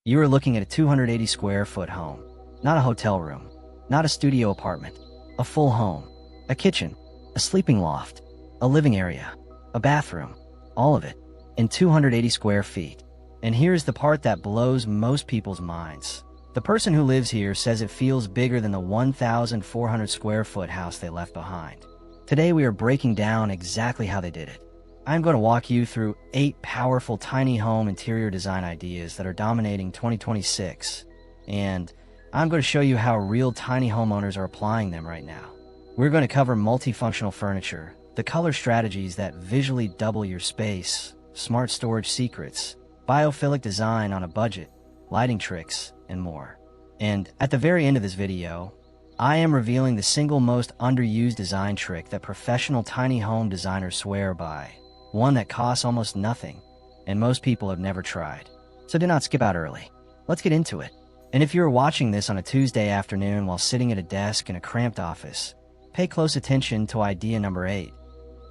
You are looking at a 280 square foot home. Not a hotel room, not a studio apartment, a full home. A kitchen, a sleeping loft, a living area, a bathroom, all of it, in 280 square feet. And here's the part that blows most people's minds. The person who lives here says it feels bigger than the 1,400 square foot house they left behind. Today we are breaking down exactly how they did it. I'm going to walk you through 8 powerful tiny home interior design ideas that are dominating 2026, and I'm going to show you how real tiny homeowners are applying them right now. We're going to cover multifunctional furniture, the color strategies that visually double your space, smart storage secrets, biophilic design on a budget, lighting tricks, and more. And at the very end of this video, I am revealing the single most underused design trick that professional tiny home designers swear by, one that costs almost nothing, and most people have never tried. So do not skip out early. Let's get into it. And if you're watching this on a Tuesday afternoon while sitting at a desk in a cramped office, pay close attention to idea number 8.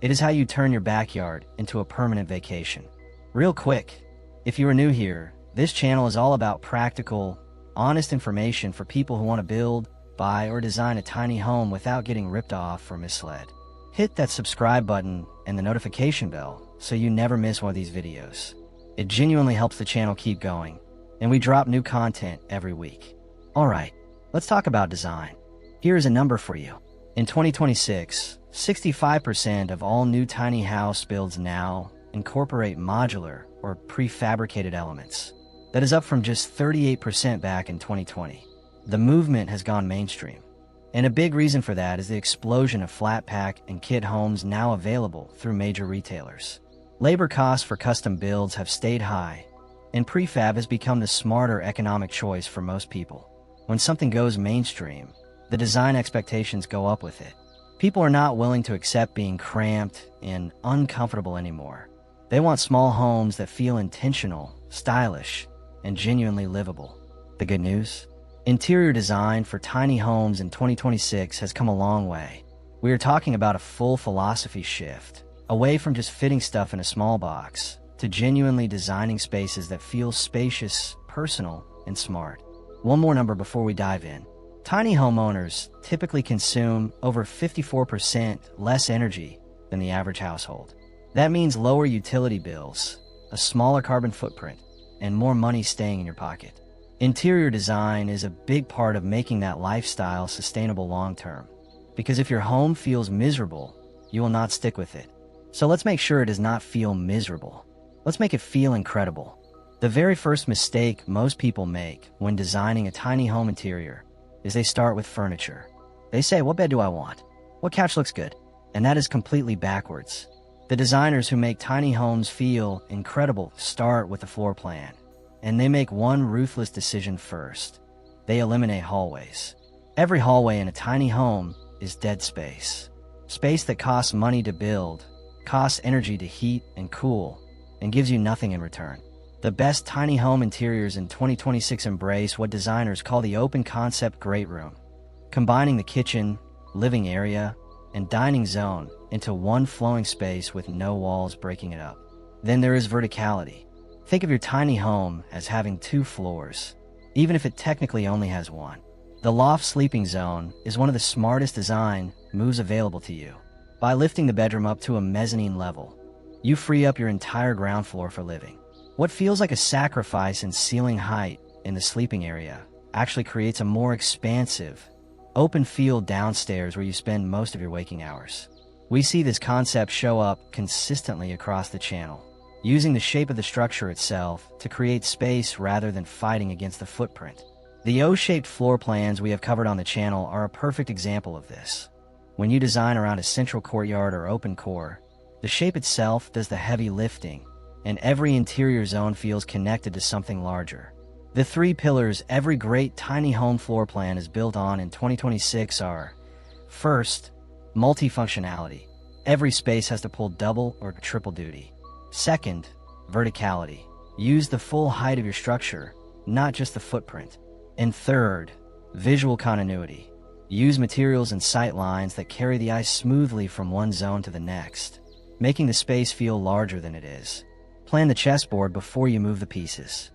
It is how you turn your backyard into a permanent vacation. Real quick, if you are new here, this channel is all about practical, honest information for people who want to build, buy, or design a tiny home without getting ripped off or misled. Hit that subscribe button and the notification bell so you never miss one of these videos. It genuinely helps the channel keep going, and we drop new content every week. Alright, let's talk about design. Here is a number for you. In 2026, 65% of all new tiny house builds now incorporate modular or prefabricated elements. That is up from just 38% back in 2020. The movement has gone mainstream. And a big reason for that is the explosion of flat pack and kit homes now available through major retailers. Labor costs for custom builds have stayed high, and prefab has become the smarter economic choice for most people. When something goes mainstream, the design expectations go up with it. People are not willing to accept being cramped and uncomfortable anymore. They want small homes that feel intentional, stylish, and genuinely livable. The good news? Interior design for tiny homes in 2026 has come a long way. We are talking about a full philosophy shift, away from just fitting stuff in a small box, to genuinely designing spaces that feel spacious, personal, and smart. One more number before we dive in. Tiny homeowners typically consume over 54% less energy than the average household. That means lower utility bills, a smaller carbon footprint, and more money staying in your pocket. Interior design is a big part of making that lifestyle sustainable long-term, because if your home feels miserable, you will not stick with it. So let's make sure it does not feel miserable. Let's make it feel incredible. The very first mistake most people make when designing a tiny home interior is they start with furniture. They say, what bed do I want? What couch looks good? And that is completely backwards. The designers who make tiny homes feel incredible start with a floor plan, and they make one ruthless decision first. They eliminate hallways. Every hallway in a tiny home is dead space. Space that costs money to build, costs energy to heat and cool, and gives you nothing in return. The best tiny home interiors in 2026 embrace what designers call the open concept great room, combining the kitchen, living area, and dining zone into one flowing space with no walls breaking it up. Then there is verticality. Think of your tiny home as having 2 floors, even if it technically only has 1. The loft sleeping zone is one of the smartest design moves available to you. By lifting the bedroom up to a mezzanine level, you free up your entire ground floor for living. What feels like a sacrifice in ceiling height in the sleeping area actually creates a more expansive, open field downstairs where you spend most of your waking hours. We see this concept show up consistently across the channel, using the shape of the structure itself to create space rather than fighting against the footprint. The O-shaped floor plans we have covered on the channel are a perfect example of this. When you design around a central courtyard or open core, the shape itself does the heavy lifting, and every interior zone feels connected to something larger. The 3 pillars every great tiny home floor plan is built on in 2026 are: first, multifunctionality. Every space has to pull double or triple duty. Second, verticality. Use the full height of your structure, not just the footprint. And third, visual continuity. Use materials and sight lines that carry the eye smoothly from one zone to the next, making the space feel larger than it is. Plan the chessboard before you move the pieces.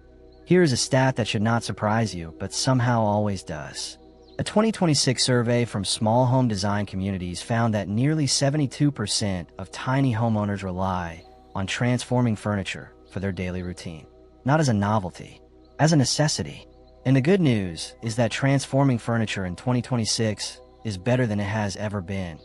Here is a stat that should not surprise you, but somehow always does. A 2026 survey from small home design communities found that nearly 72% of tiny homeowners rely on transforming furniture for their daily routine, not as a novelty, as a necessity. And the good news is that transforming furniture in 2026 is better than it has ever been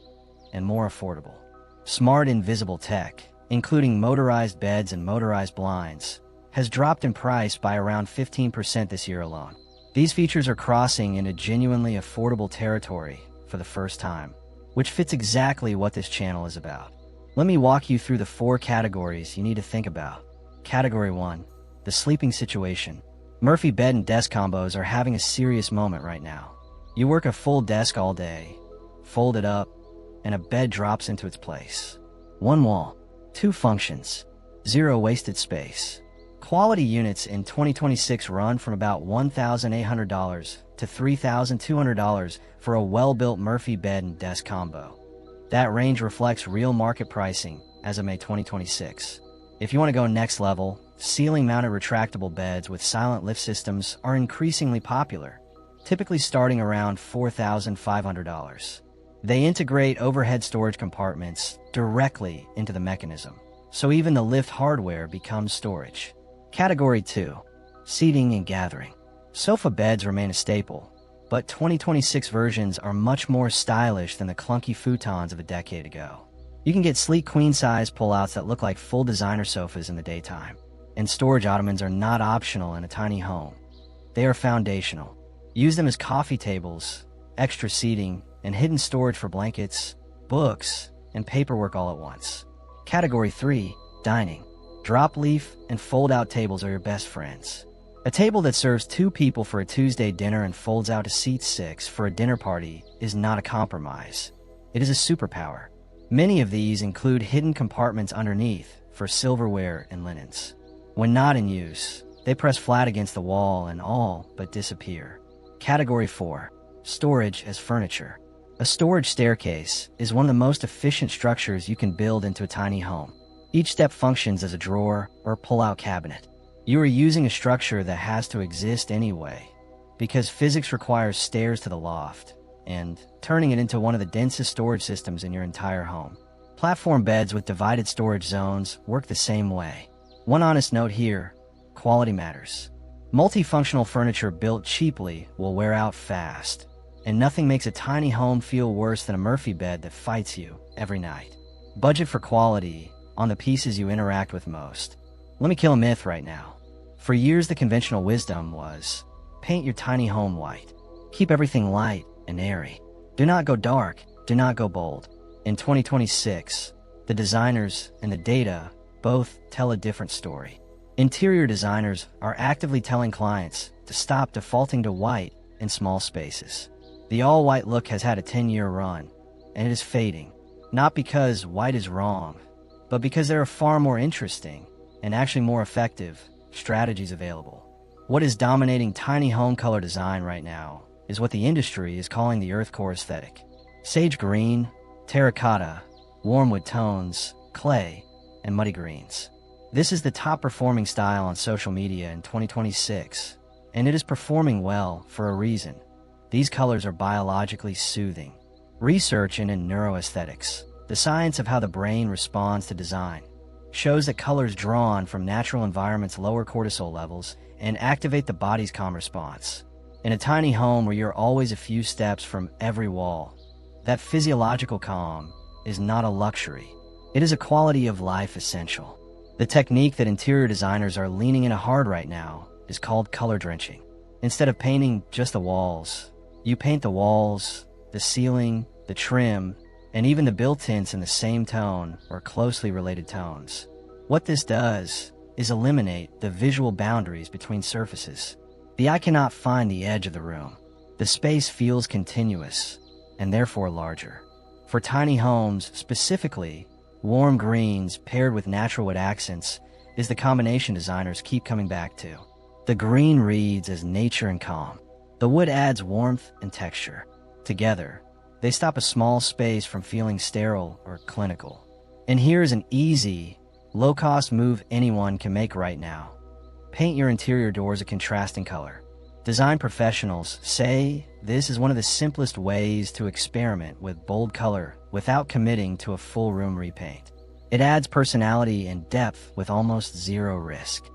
and more affordable. Smart invisible tech, including motorized beds and motorized blinds, has dropped in price by around 15% this year alone. These features are crossing into genuinely affordable territory for the first time, which fits exactly what this channel is about. Let me walk you through the 4 categories you need to think about. Category 1, the sleeping situation. Murphy bed and desk combos are having a serious moment right now. You work a full desk all day, fold it up, and a bed drops into its place. 1 wall, 2 functions, 0 wasted space. Quality units in 2026 run from about $1,800 to $3,200 for a well-built Murphy bed and desk combo. That range reflects real market pricing as of May 2026. If you want to go next level, ceiling-mounted retractable beds with silent lift systems are increasingly popular, typically starting around $4,500. They integrate overhead storage compartments directly into the mechanism, so even the lift hardware becomes storage. Category 2, seating and gathering. Sofa beds remain a staple, but 2026 versions are much more stylish than the clunky futons of a decade ago. You can get sleek queen-size pullouts that look like full designer sofas in the daytime, and storage ottomans are not optional in a tiny home. They are foundational. Use them as coffee tables, extra seating, and hidden storage for blankets, books, and paperwork all at once. Category 3, dining. Drop leaf and fold-out tables are your best friends. A table that serves 2 people for a Tuesday dinner and folds out to seat 6 for a dinner party is not a compromise. It is a superpower. Many of these include hidden compartments underneath for silverware and linens. When not in use, they press flat against the wall and all but disappear. Category 4, storage as furniture. A storage staircase is one of the most efficient structures you can build into a tiny home. Each step functions as a drawer or pull-out cabinet. You are using a structure that has to exist anyway, because physics requires stairs to the loft, and turning it into one of the densest storage systems in your entire home. Platform beds with divided storage zones work the same way. One honest note here, quality matters. Multifunctional furniture built cheaply will wear out fast, and nothing makes a tiny home feel worse than a Murphy bed that fights you every night. Budget for quality on the pieces you interact with most. Let me kill a myth right now. For years, the conventional wisdom was, paint your tiny home white. Keep everything light and airy. Do not go dark, do not go bold. In 2026, the designers and the data both tell a different story. Interior designers are actively telling clients to stop defaulting to white in small spaces. The all-white look has had a 10-year run, and it is fading. Not because white is wrong, but because there are far more interesting, and actually more effective, strategies available. What is dominating tiny home color design right now is what the industry is calling the earth core aesthetic. Sage green, terracotta, warm wood tones, clay, and muddy greens. This is the top performing style on social media in 2026, and it is performing well for a reason. These colors are biologically soothing. Research in neuro-aesthetics, the science of how the brain responds to design, shows that colors drawn from natural environments lower cortisol levels and activate the body's calm response. In a tiny home where you're always a few steps from every wall, that physiological calm is not a luxury. It is a quality of life essential. The technique that interior designers are leaning into hard right now is called color drenching. Instead of painting just the walls, you paint the walls, the ceiling, the trim, and even the built-ins in the same tone or closely related tones. What this does is eliminate the visual boundaries between surfaces. The eye cannot find the edge of the room. The space feels continuous and therefore larger. For tiny homes specifically, warm greens paired with natural wood accents is the combination designers keep coming back to. The green reads as nature and calm. The wood adds warmth and texture. Together, they stop a small space from feeling sterile or clinical. And here's an easy, low-cost move anyone can make right now. Paint your interior doors a contrasting color. Design professionals say this is one of the simplest ways to experiment with bold color without committing to a full room repaint. It adds personality and depth with almost zero risk.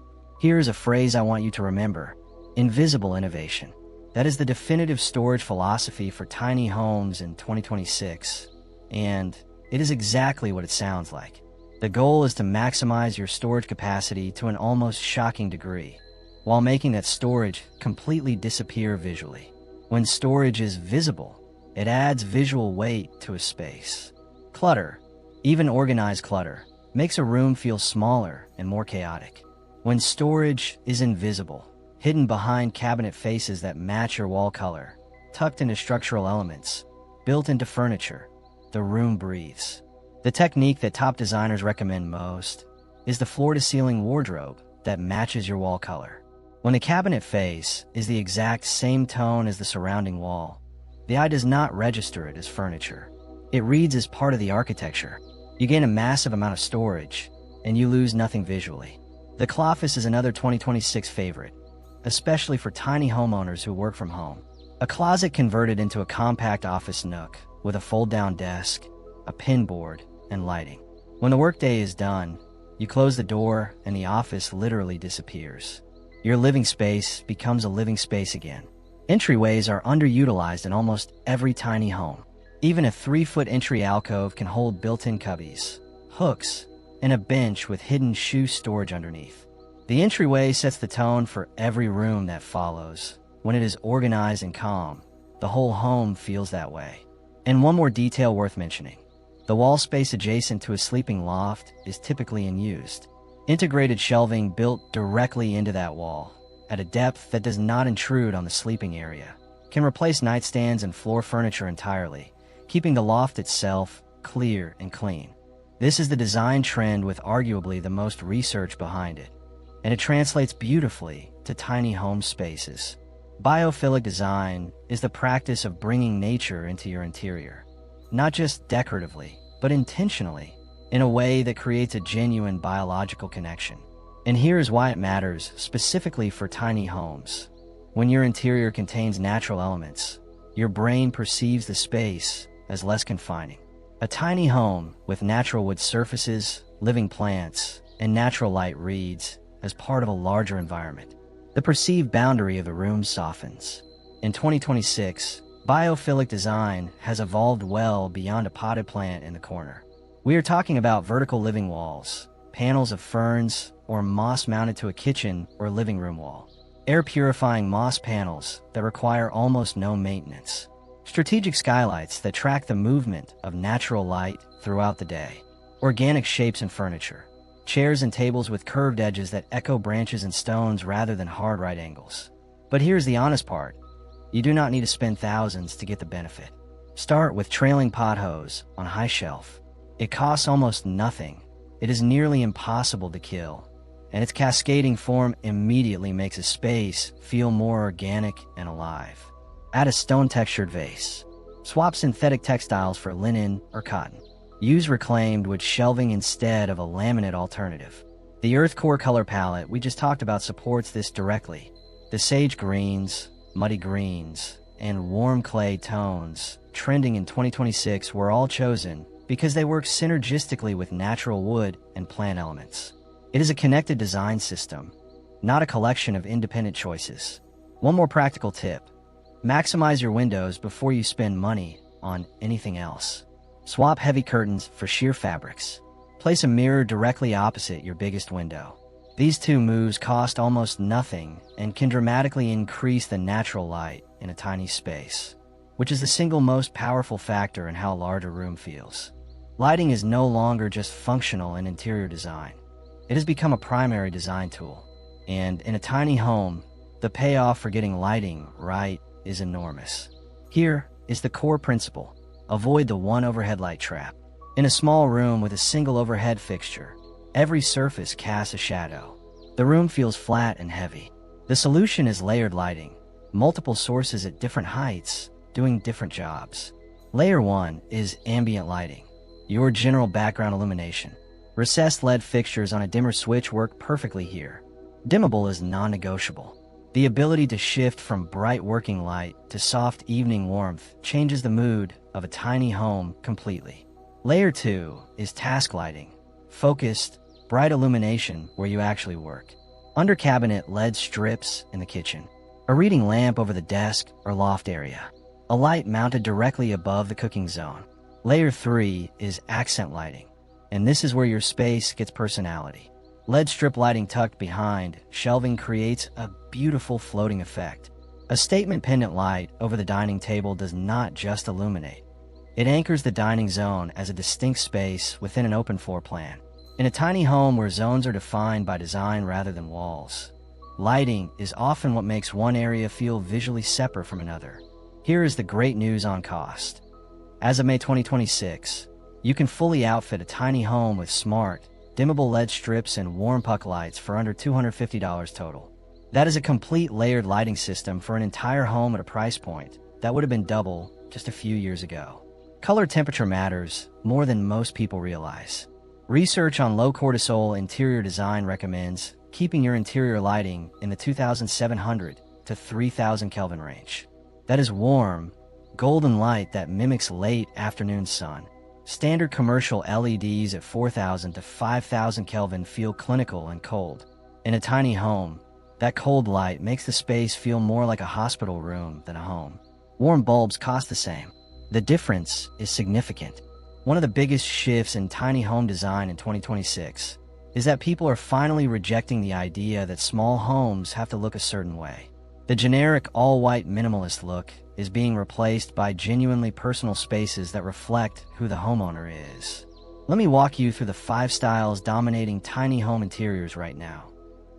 Here's a phrase I want you to remember: invisible innovation. That is the definitive storage philosophy for tiny homes in 2026, and it is exactly what it sounds like. The goal is to maximize your storage capacity to an almost shocking degree, while making that storage completely disappear visually. When storage is visible, it adds visual weight to a space. Clutter, even organized clutter, makes a room feel smaller and more chaotic. When storage is invisible, hidden behind cabinet faces that match your wall color, tucked into structural elements, built into furniture, the room breathes. The technique that top designers recommend most is the floor-to-ceiling wardrobe that matches your wall color. When the cabinet face is the exact same tone as the surrounding wall, the eye does not register it as furniture. It reads as part of the architecture. You gain a massive amount of storage, and you lose nothing visually. The Cloffice is another 2026 favorite, especially for tiny homeowners who work from home. A closet converted into a compact office nook with a fold-down desk, a pin board, and lighting. When the workday is done, you close the door and the office literally disappears. Your living space becomes a living space again. Entryways are underutilized in almost every tiny home. Even a 3-foot entry alcove can hold built-in cubbies, hooks, and a bench with hidden shoe storage underneath. The entryway sets the tone for every room that follows. When it is organized and calm, the whole home feels that way. And one more detail worth mentioning: the wall space adjacent to a sleeping loft is typically unused. Integrated shelving built directly into that wall, at a depth that does not intrude on the sleeping area, can replace nightstands and floor furniture entirely, keeping the loft itself clear and clean. This is the design trend with arguably the most research behind it, and it translates beautifully to tiny home spaces. Biophilic design is the practice of bringing nature into your interior, not just decoratively, but intentionally, in a way that creates a genuine biological connection. And here's why it matters specifically for tiny homes. When your interior contains natural elements, your brain perceives the space as less confining. A tiny home with natural wood surfaces, living plants, and natural light reads as part of a larger environment. The perceived boundary of the room softens. In 2026, biophilic design has evolved well beyond a potted plant in the corner. We are talking about vertical living walls, panels of ferns, or moss mounted to a kitchen or living room wall. Air-purifying moss panels that require almost no maintenance. Strategic skylights that track the movement of natural light throughout the day. Organic shapes in furniture. Chairs and tables with curved edges that echo branches and stones rather than hard right angles. But here's the honest part: you do not need to spend thousands to get the benefit. Start with trailing pot hose on high shelf. It costs almost nothing. It is nearly impossible to kill, and its cascading form immediately makes a space feel more organic and alive. Add a stone-textured vase. Swap synthetic textiles for linen or cotton. Use reclaimed wood shelving instead of a laminate alternative. The earth core color palette we just talked about supports this directly. The sage greens, muddy greens, and warm clay tones trending in 2026 were all chosen because they work synergistically with natural wood and plant elements. It is a connected design system, not a collection of independent choices. One more practical tip: maximize your windows before you spend money on anything else. Swap heavy curtains for sheer fabrics. Place a mirror directly opposite your biggest window. These two moves cost almost nothing and can dramatically increase the natural light in a tiny space, which is the single most powerful factor in how large a room feels. Lighting is no longer just functional in interior design. It has become a primary design tool. And in a tiny home, the payoff for getting lighting right is enormous. Here is the core principle: avoid the one overhead light trap. In a small room with a single overhead fixture, every surface casts a shadow. The room feels flat and heavy. The solution is layered lighting, multiple sources at different heights, doing different jobs. Layer 1 is ambient lighting, your general background illumination. Recessed LED fixtures on a dimmer switch work perfectly here. Dimmable is non-negotiable. The ability to shift from bright working light to soft evening warmth changes the mood of a tiny home completely. Layer 2 is task lighting. Focused, bright illumination where you actually work. Under cabinet LED strips in the kitchen. A reading lamp over the desk or loft area. A light mounted directly above the cooking zone. Layer 3 is accent lighting. And this is where your space gets personality. LED strip lighting tucked behind shelving creates a beautiful floating effect. A statement pendant light over the dining table does not just illuminate. It anchors the dining zone as a distinct space within an open floor plan. In a tiny home where zones are defined by design rather than walls, lighting is often what makes one area feel visually separate from another. Here is the great news on cost. As of May 2026, you can fully outfit a tiny home with smart, dimmable LED strips and warm puck lights for under $250 total. That is a complete layered lighting system for an entire home at a price point that would have been double just a few years ago. Color temperature matters more than most people realize. Research on low cortisol interior design recommends keeping your interior lighting in the 2700 to 3000 Kelvin range. That is warm, golden light that mimics late afternoon sun. Standard commercial LEDs at 4000 to 5000 Kelvin feel clinical and cold. In a tiny home, that cold light makes the space feel more like a hospital room than a home. Warm bulbs cost the same. The difference is significant. One of the biggest shifts in tiny home design in 2026 is that people are finally rejecting the idea that small homes have to look a certain way. The generic all-white minimalist look is being replaced by genuinely personal spaces that reflect who the homeowner is. Let me walk you through the 5 styles dominating tiny home interiors right now,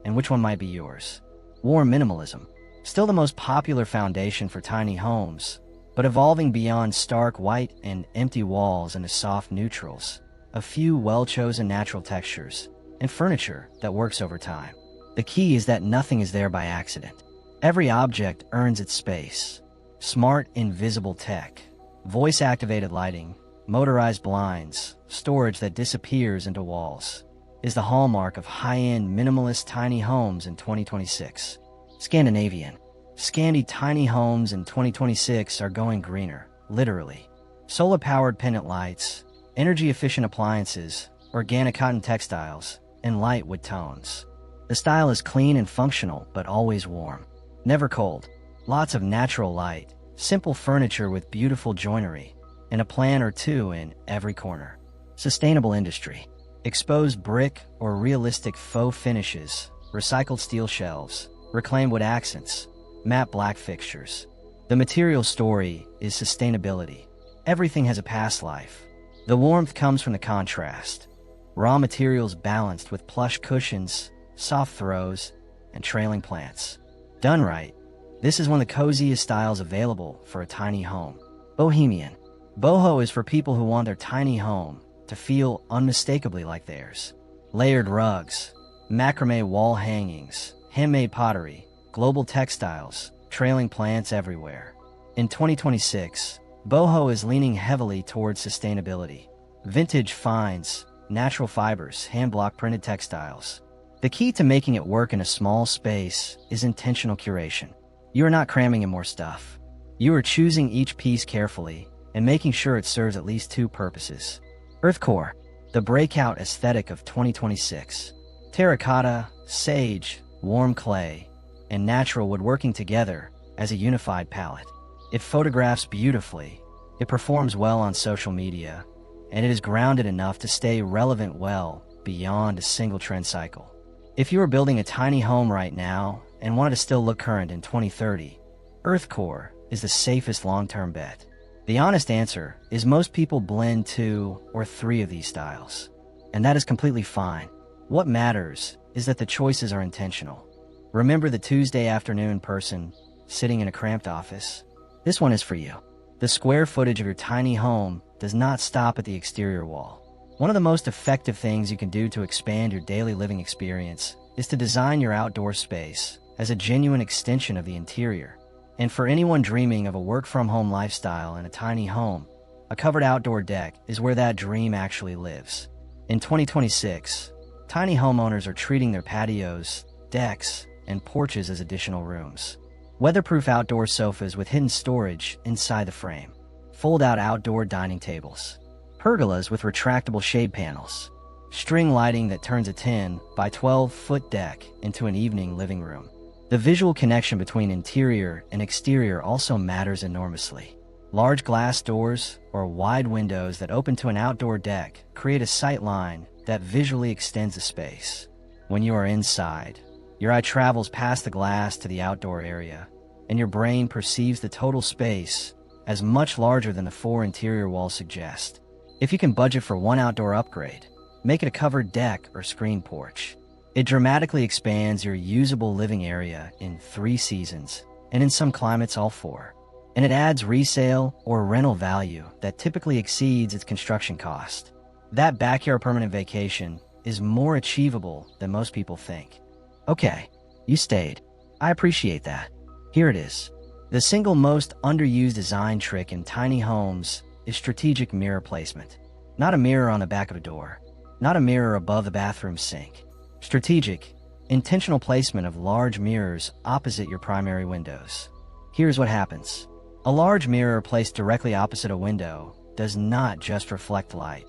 and which one might be yours. Warm minimalism, still the most popular foundation for tiny homes, but evolving beyond stark white and empty walls into soft neutrals, a few well-chosen natural textures, and furniture that works over time. The key is that nothing is there by accident. Every object earns its space. Smart, invisible tech, voice-activated lighting, motorized blinds, storage that disappears into walls, is the hallmark of high-end minimalist tiny homes in 2026. Scandinavian. Scandi tiny homes in 2026 are going greener, literally. Solar-powered pendant lights, energy-efficient appliances, organic cotton textiles, and light wood tones. The style is clean and functional, but always warm. Never cold. Lots of natural light, simple furniture with beautiful joinery, and a plant or two in every corner. Sustainable industry. Exposed brick or realistic faux finishes, recycled steel shelves, reclaimed wood accents, matte black fixtures. The material story is sustainability. Everything has a past life. The warmth comes from the contrast. Raw materials balanced with plush cushions, soft throws, and trailing plants. Done right, this is one of the coziest styles available for a tiny home. Bohemian. Boho is for people who want their tiny home to feel unmistakably like theirs. Layered rugs, macrame wall hangings, handmade pottery, global textiles, trailing plants everywhere. In 2026, boho is leaning heavily towards sustainability. Vintage finds, natural fibers, hand-block printed textiles. The key to making it work in a small space is intentional curation. You are not cramming in more stuff. You are choosing each piece carefully and making sure it serves at least 2 purposes. Earthcore, the breakout aesthetic of 2026. Terracotta, sage, warm clay, and natural wood working together as a unified palette. It photographs beautifully, it performs well on social media, and it is grounded enough to stay relevant well beyond a single trend cycle. If you are building a tiny home right now and want it to still look current in 2030, Earthcore is the safest long-term bet. The honest answer is most people blend 2 or 3 of these styles, and that is completely fine. What matters is that the choices are intentional. Remember the Tuesday afternoon person sitting in a cramped office? This one is for you. The square footage of your tiny home does not stop at the exterior wall. One of the most effective things you can do to expand your daily living experience is to design your outdoor space as a genuine extension of the interior. And for anyone dreaming of a work-from-home lifestyle in a tiny home, a covered outdoor deck is where that dream actually lives. In 2026, tiny homeowners are treating their patios decks, and porches as additional rooms. Weatherproof outdoor sofas with hidden storage inside the frame. Fold-out outdoor dining tables. Pergolas with retractable shade panels. String lighting that turns a 10 by 12-foot deck into an evening living room. The visual connection between interior and exterior also matters enormously. Large glass doors or wide windows that open to an outdoor deck create a sight line that visually extends the space. When you are inside, your eye travels past the glass to the outdoor area, and your brain perceives the total space as much larger than the 4 interior walls suggest. If you can budget for one outdoor upgrade, make it a covered deck or screen porch. It dramatically expands your usable living area in 3 seasons, and in some climates all 4. And it adds resale or rental value that typically exceeds its construction cost. That backyard permanent vacation is more achievable than most people think. Okay, you stayed. I appreciate that. Here it is. The single most underused design trick in tiny homes is strategic mirror placement. Not a mirror on the back of a door. Not a mirror above the bathroom sink. Strategic, intentional placement of large mirrors opposite your primary windows. Here's what happens. A large mirror placed directly opposite a window does not just reflect light.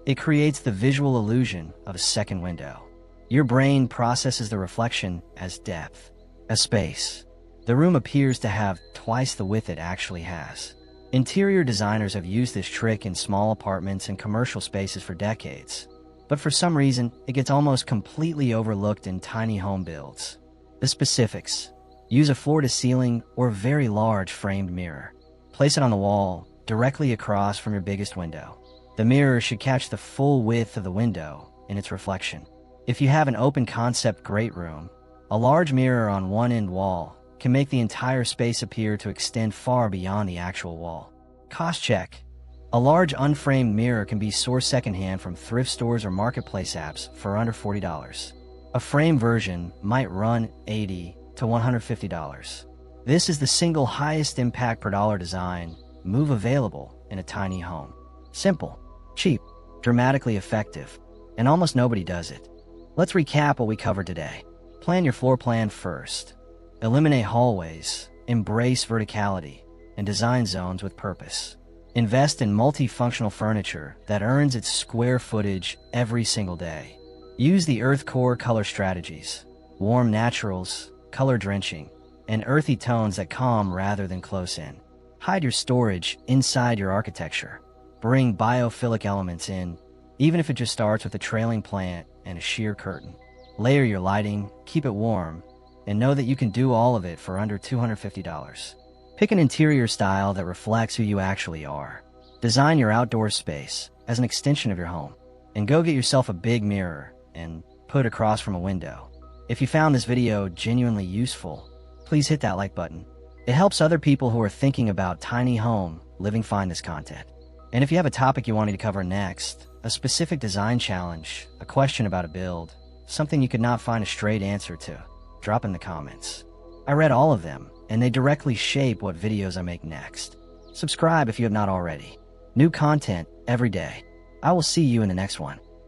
It creates the visual illusion of a second window. Your brain processes the reflection as depth, as space. The room appears to have twice the width it actually has. Interior designers have used this trick in small apartments and commercial spaces for decades, but for some reason, it gets almost completely overlooked in tiny home builds. The specifics. Use a floor-to-ceiling or very large framed mirror. Place it on the wall, directly across from your biggest window. The mirror should catch the full width of the window in its reflection. If you have an open-concept great room, a large mirror on one end wall can make the entire space appear to extend far beyond the actual wall. Cost check. A large unframed mirror can be sourced secondhand from thrift stores or marketplace apps for under $40. A framed version might run $80 to $150. This is the single highest impact per dollar design move available in a tiny home. Simple, cheap, dramatically effective, and almost nobody does it. Let's recap what we covered today. Plan your floor plan first. Eliminate hallways, embrace verticality, and design zones with purpose. Invest in multifunctional furniture that earns its square footage every single day. Use the earth core color strategies, warm naturals, color drenching, and earthy tones that calm rather than close in. Hide your storage inside your architecture. Bring biophilic elements in, even if it just starts with a trailing plant and a sheer curtain. Layer your lighting, keep it warm, and know that you can do all of it for under $250. Pick an interior style that reflects who you actually are. Design your outdoor space as an extension of your home, and go get yourself a big mirror and put it across from a window. If you found this video genuinely useful, please hit that like button. It helps other people who are thinking about tiny home living find this content. And if you have a topic you want me to cover next, a specific design challenge, a question about a build, something you could not find a straight answer to, drop in the comments. I read all of them, and they directly shape what videos I make next. Subscribe if you have not already. New content every day. I will see you in the next one.